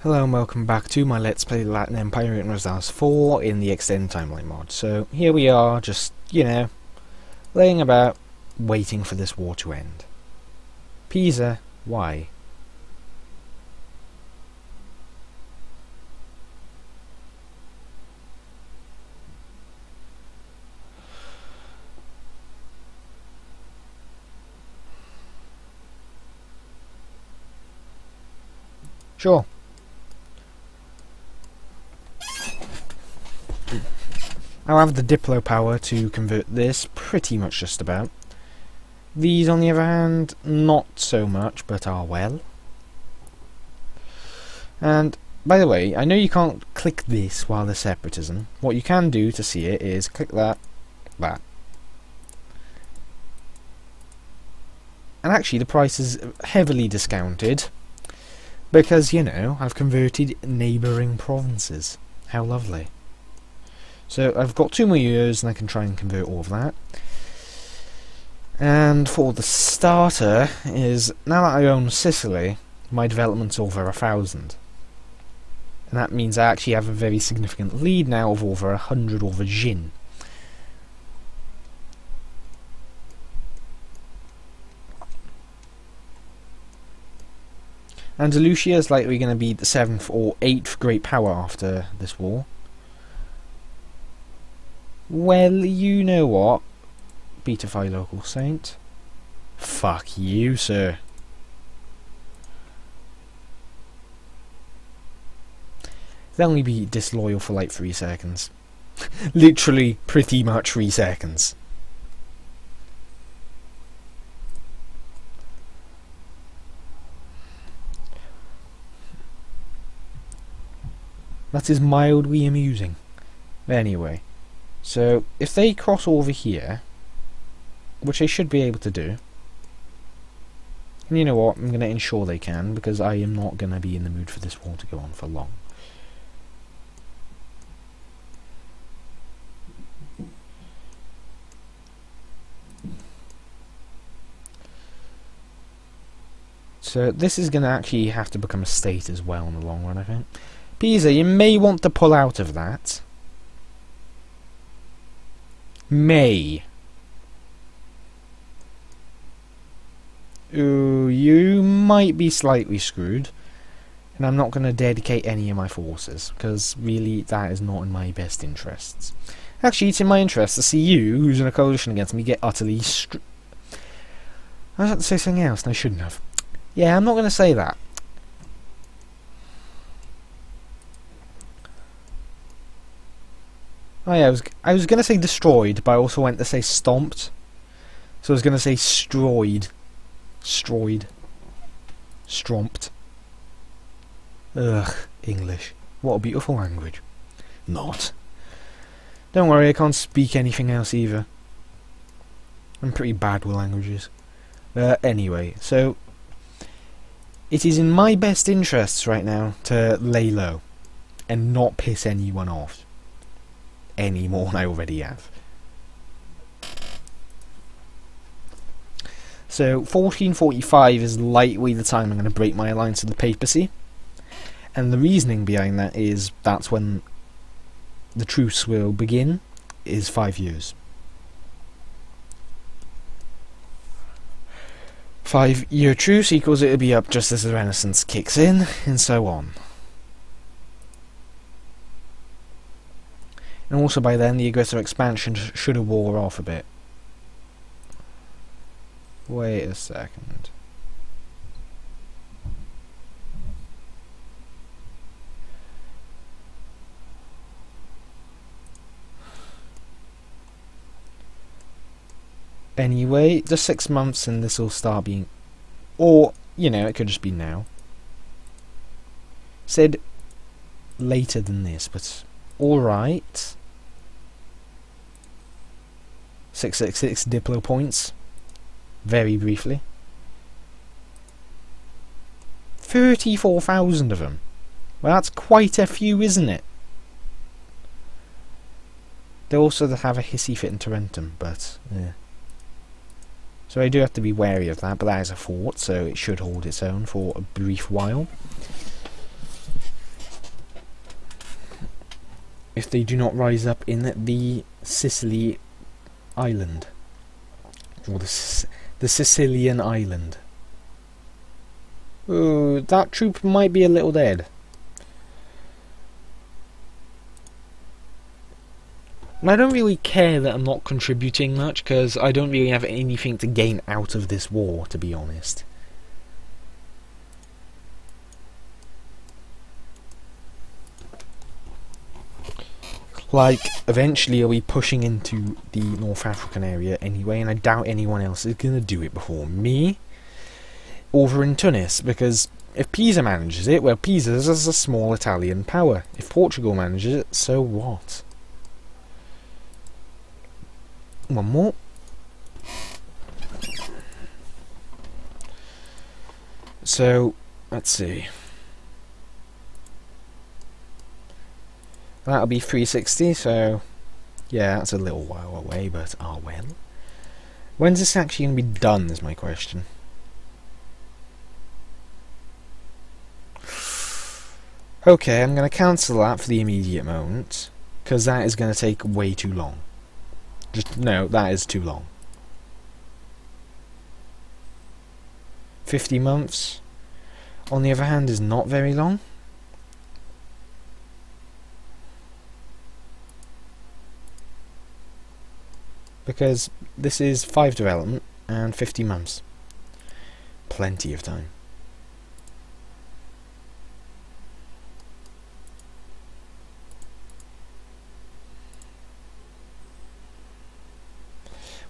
Hello and welcome back to my Let's Play Latin Empire in Resistance 4 in the Extended Timeline mod. So here we are, just, laying about, waiting for this war to end. Pisa, why? Sure. I'll have the Diplo power to convert this, pretty much just about. These, on the other hand, not so much, but are well. And, by the way, I know you can't click this while there's separatism. What you can do to see it is click that, that. And actually the price is heavily discounted, because, I've converted neighbouring provinces. How lovely. So I've got 2 more years and I can try and convert all of that. And for the starter is, now that I own Sicily, my development's over 1,000. And that means I actually have a very significant lead now of over 100 over Jin. Andalusia is likely going to be the 7th or 8th great power after this war. Well, you know what? Beatify local saint. Fuck you, sir. They'll only be disloyal for like 3 seconds. Literally, pretty much 3 seconds. That is mildly amusing. Anyway. So, if they cross over here, which they should be able to do, and you know what, I'm going to ensure they can, because I am not going to be in the mood for this war to go on for long. So, this is going to actually have to become a state as well in the long run, I think. Pisa, you may want to pull out of that. May. Ooh, you might be slightly screwed. And I'm not going to dedicate any of my forces, because really that is not in my best interests. Actually, it's in my interest to see you, who's in a coalition against me, get utterly I was about to say something else and I shouldn't have. Yeah, I'm not going to say that. Oh yeah, I was going to say destroyed, but I also went to say stomped. So I was going to say stroyed. Stroyed. Stromped. Ugh, English. What a beautiful language. Not. Don't worry, I can't speak anything else either. I'm pretty bad with languages. Anyway, so it is in my best interests right now to lay low and not piss anyone off. Any more than I already have. So 1445 is likely the time I'm going to break my alliance with the papacy, and the reasoning behind that is that's when the truce will begin, is 5 years. 5-year truce equals it'll be up just as the Renaissance kicks in, and so on. And also by then the aggressive expansion should have wore off a bit. Wait a second. Anyway, just 6 months and this will start being... Or, it could just be now. Said later than this, but alright. 666 Diplo points. Very briefly. 34,000 of them. Well, that's quite a few, isn't it? They also have a hissy fit in Tarentum, but yeah. So I do have to be wary of that, but that is a fort, so it should hold its own for a brief while. if they do not rise up in the Sicily island, or the Sicilian island. Ooh, that troop might be a little dead. And I don't really care that I'm not contributing much, because I don't really have anything to gain out of this war, to be honest. Like, eventually I'll be pushing into the North African area anyway, and I doubt anyone else is going to do it before me over in Tunis, because if Pisa manages it, well, Pisa is a small Italian power. If Portugal manages it, so what? One more. So, let's see. That'll be 360, so yeah, that's a little while away, but ah well. When's this actually going to be done, is my question. Okay, I'm going to cancel that for the immediate moment, because that is going to take way too long. No, that is too long. 50 months, on the other hand, is not very long. Because this is 5 development and 50 months. Plenty of time.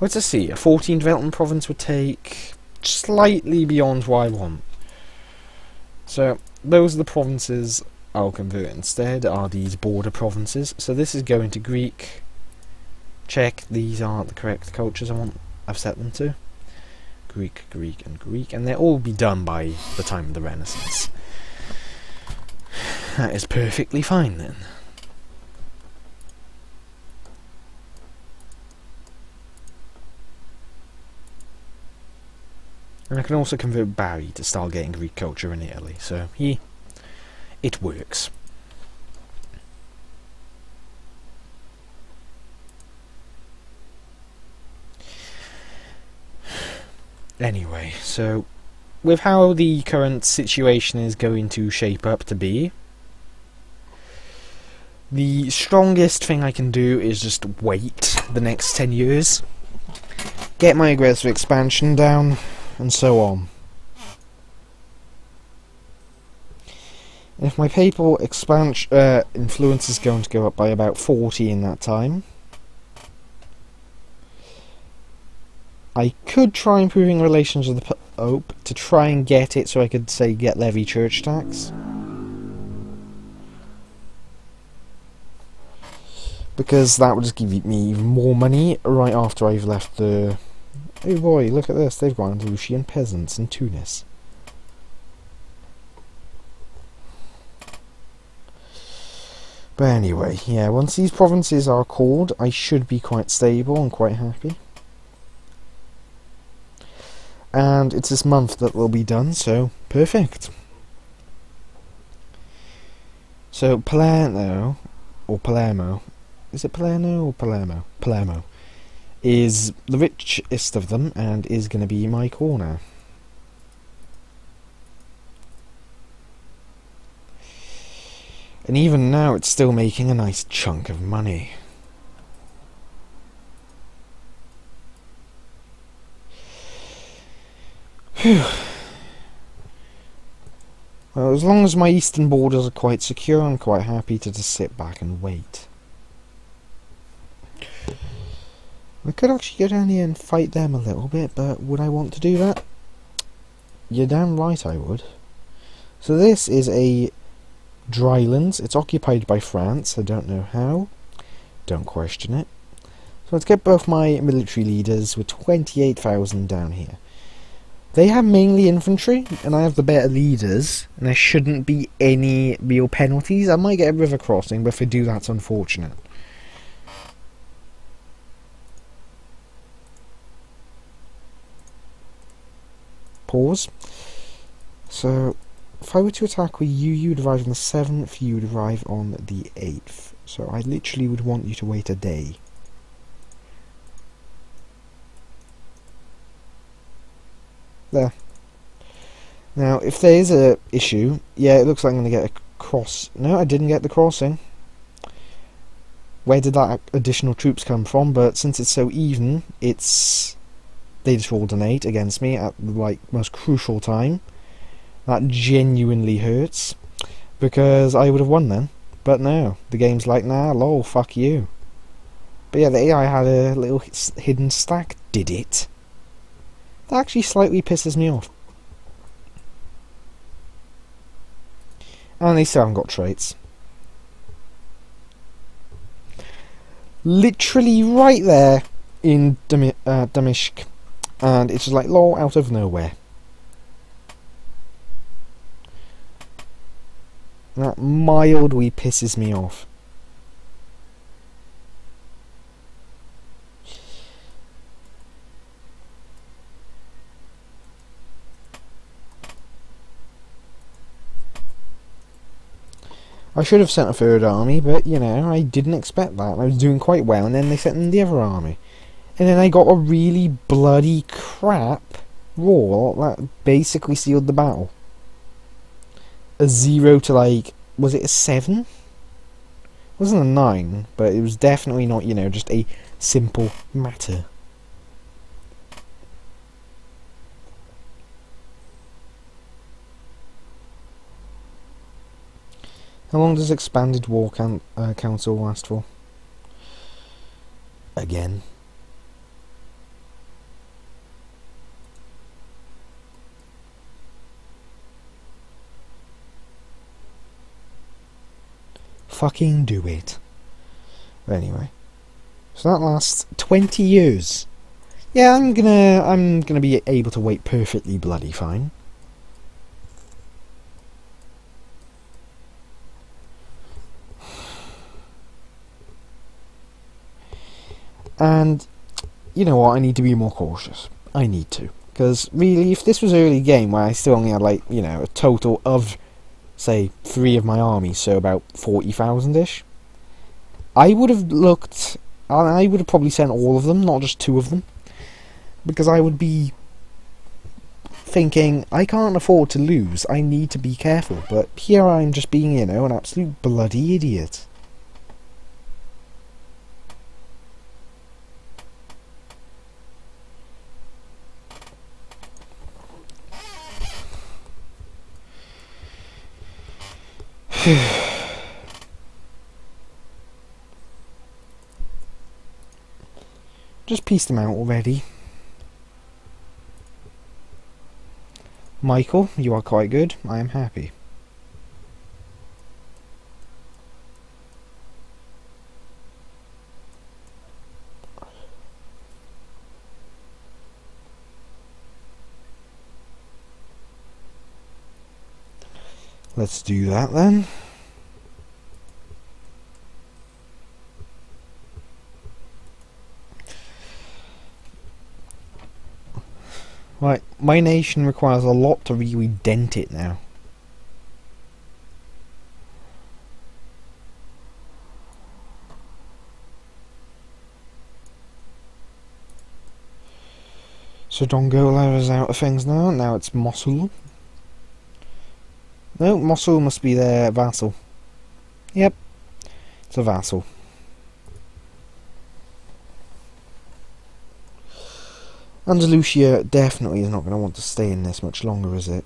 Let's just see, a 14 development province would take slightly beyond what I want. So, those are the provinces I'll convert instead, are these border provinces. So this is going to Greek. Check these are the correct cultures I've set them to. Greek, Greek, and Greek, and they'll all be done by the time of the Renaissance. That is perfectly fine then. And I can also convert Bari to start getting Greek culture in Italy, so yeah, it works. Anyway, so with how the current situation is going to shape up to be, the strongest thing I can do is just wait the next 10 years, get my aggressive expansion down, and so on. If my papal expansion influence is going to go up by about 40 in that time, I could try improving relations with the Pope to try and get it so I could, say, get levy church tax. Because that would just give me even more money right after I've left the... Oh boy, look at this, they've got Andalusian peasants in Tunis. But anyway, yeah, once these provinces are called, I should be quite stable and quite happy. And it's this month that will be done, so perfect. So Palermo, or Palermo, is it Palermo or Palermo? Palermo is the richest of them and is going to be my corner. And even now it's still making a nice chunk of money. Whew. Well, as long as my eastern borders are quite secure, I'm quite happy to just sit back and wait. I could actually go down here and fight them a little bit, but would I want to do that? You're damn right I would. So this is a drylands. It's occupied by France. I don't know how. Don't question it. So let's get both my military leaders with 28,000 down here. They have mainly infantry, and I have the better leaders, and there shouldn't be any real penalties. I might get a river crossing, but if I do, that's unfortunate. Pause. So, if I were to attack with you, you would arrive on the 7th, you would arrive on the 8th. So I literally would want you to wait a day. There. Now, if there is a issue, yeah, it looks like I'm going to get a cross. No, I didn't get the crossing. Where did that additional troops come from? But since it's so even, it's... They just rolled an 8 against me at the, like, most crucial time. That genuinely hurts. Because I would have won then. But no, the game's like, nah, lol, fuck you. But yeah, the AI had a little hidden stack, did it? That actually slightly pisses me off. And they still haven't got traits. Literally right there in Damishq. And it's just like, lol, out of nowhere. That mildly pisses me off. I should have sent a third army, but, you know, I didn't expect that. I was doing quite well, and then they sent in the other army. And then I got a really bloody crap roll that basically sealed the battle. A 0 to, like, was it a 7? It wasn't a 9, but it was definitely not, you know, just a simple matter. How long does Expanded War Council last for? Again. Fucking do it. But anyway. So that lasts 20 years. Yeah, I'm gonna be able to wait perfectly bloody fine. And, you know what, I need to be more cautious. I need to. Because, really, if this was early game, where I still only had, like, you know, a total of, say, 3 of my armies, so about 40,000-ish, I would have looked... I would have probably sent all of them, not just 2 of them. Because I would be thinking, I can't afford to lose, I need to be careful. But here I'm just being, you know, an absolute bloody idiot. Just pieced them out already. Michael, you are quite good. I am happy. Let's do that then. Right, my nation requires a lot to really dent it now. So Dongola is out of things now. Now it's Mosul. No, Mosul must be their vassal. Yep, it's a vassal. Andalusia definitely is not going to want to stay in this much longer, is it?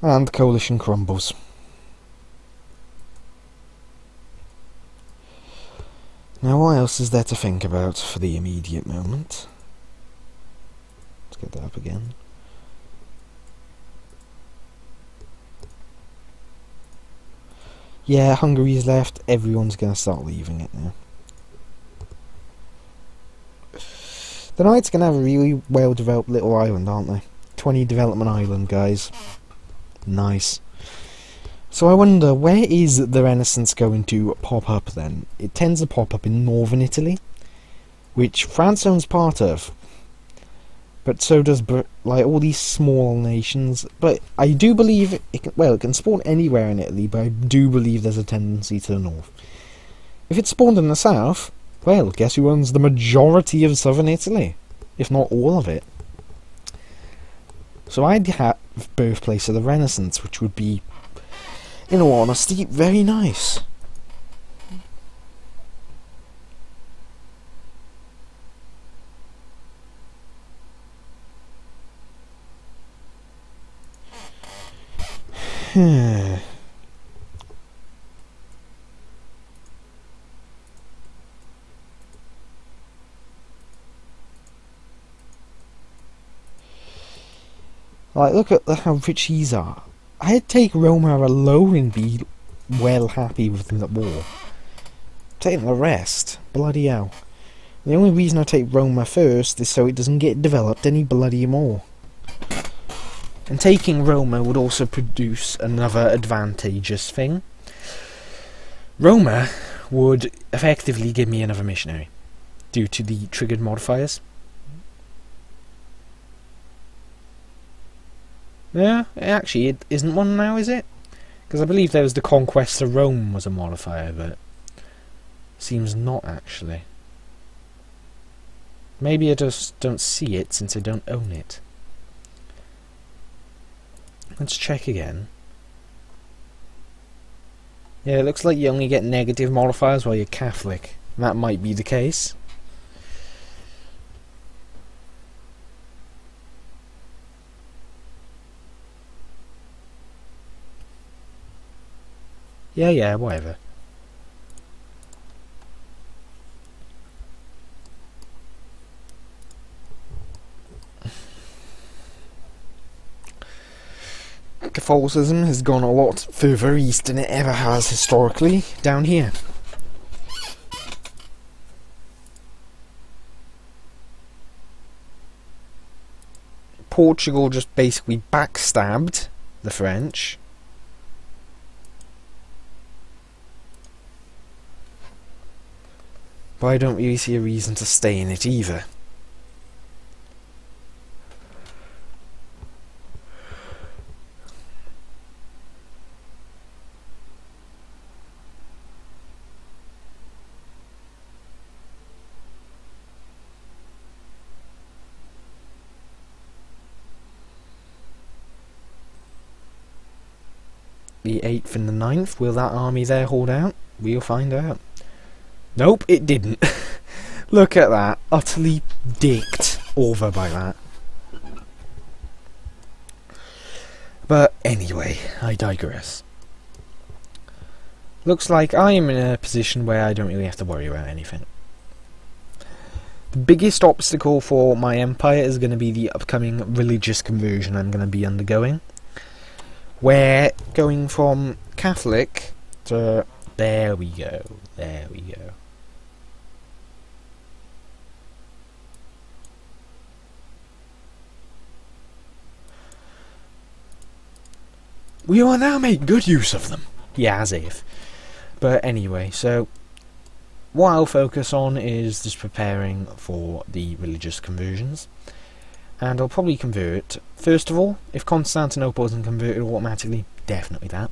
And the coalition crumbles. Now what else is there to think about for the immediate moment? Let's get that up again. Yeah, Hungary's left. Everyone's going to start leaving it now. The Knights going to have a really well-developed little island, aren't they? 20 development island, guys. Nice. So I wonder, where is the Renaissance going to pop up then? It tends to pop up in northern Italy, which France owns part of. But so does like all these small nations. But I do believe it can spawn anywhere in Italy, but I do believe there's a tendency to the north. If it spawned in the south, well, guess who owns the majority of southern Italy, if not all of it? So I'd have birthplace of the Renaissance, which would be, in all honesty, very nice. Like, look at how rich these are. I'd take Roma alone and be well happy with the war. Taking the rest, bloody hell. The only reason I take Roma first is so it doesn't get developed any bloody more. And taking Roma would also produce another advantageous thing. Roma would effectively give me another missionary, due to the triggered modifiers. Yeah, actually it isn't one now, is it? Because I believe there was the Conquest of Rome was a modifier, but seems not actually. Maybe I just don't see it since I don't own it. Let's check again. Yeah, it looks like you only get negative modifiers while you're Catholic. That might be the case. Yeah, whatever. Catholicism has gone a lot further east than it ever has historically down here. Portugal just basically backstabbed the French. But I don't really see a reason to stay in it either. The 8th and the 9th, will that army there hold out? We'll find out. Nope, it didn't. Look at that. Utterly dicked over by that. But anyway, I digress. Looks like I am in a position where I don't really have to worry about anything. The biggest obstacle for my empire is going to be the upcoming religious conversion I'm going to be undergoing. Where going from Catholic to... There we go. We will now make good use of them. Yeah, as if. But anyway, so what I'll focus on is just preparing for the religious conversions. And I'll probably convert, first of all, if Constantinople isn't converted automatically, definitely that.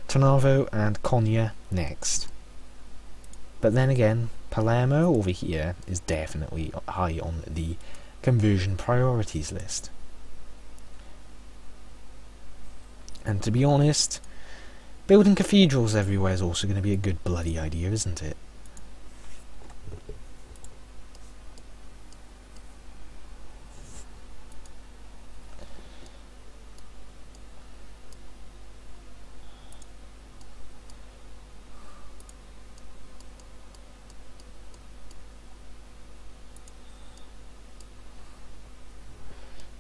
Tarnovo and Konya next. But then again, Palermo over here is definitely high on the conversion priorities list. And to be honest, building cathedrals everywhere is also going to be a good bloody idea, isn't it?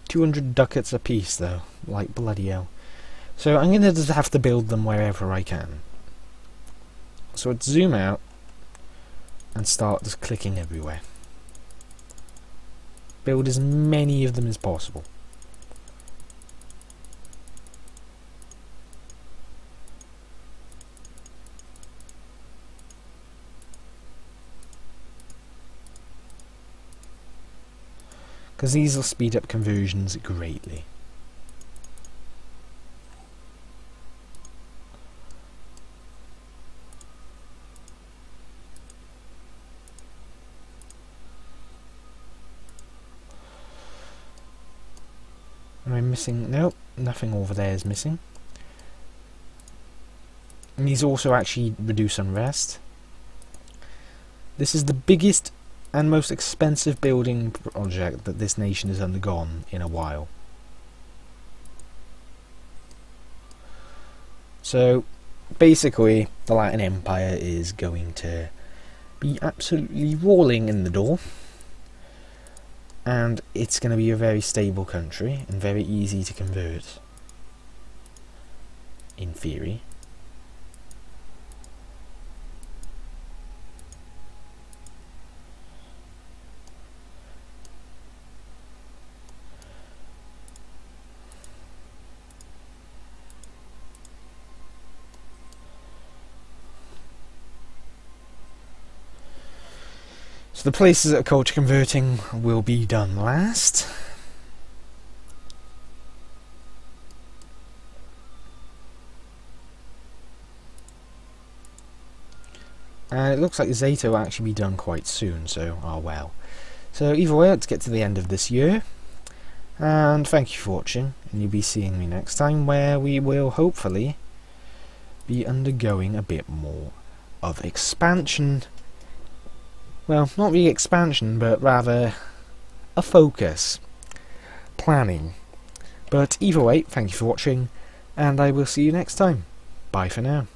$200 ducats a piece though, like bloody hell. So I'm going to just have to build them wherever I can. So let's zoom out and start just clicking everywhere. Build as many of them as possible. because these will speed up conversions greatly. Am I missing? Nope, nothing over there is missing. And these also actually reduce unrest. This is the biggest and most expensive building project that this nation has undergone in a while. So basically the Latin Empire is going to be absolutely rolling in the door, and it's going to be a very stable country and very easy to convert, in theory. So the places that are culture converting will be done last. And it looks like Zeta will actually be done quite soon, so oh well. So either way, let's get to the end of this year. And thank you for watching, and you'll be seeing me next time, where we will hopefully be undergoing a bit more of expansion. Well, not really expansion, but rather a focus. Planning. But either way, thank you for watching, and I will see you next time. Bye for now.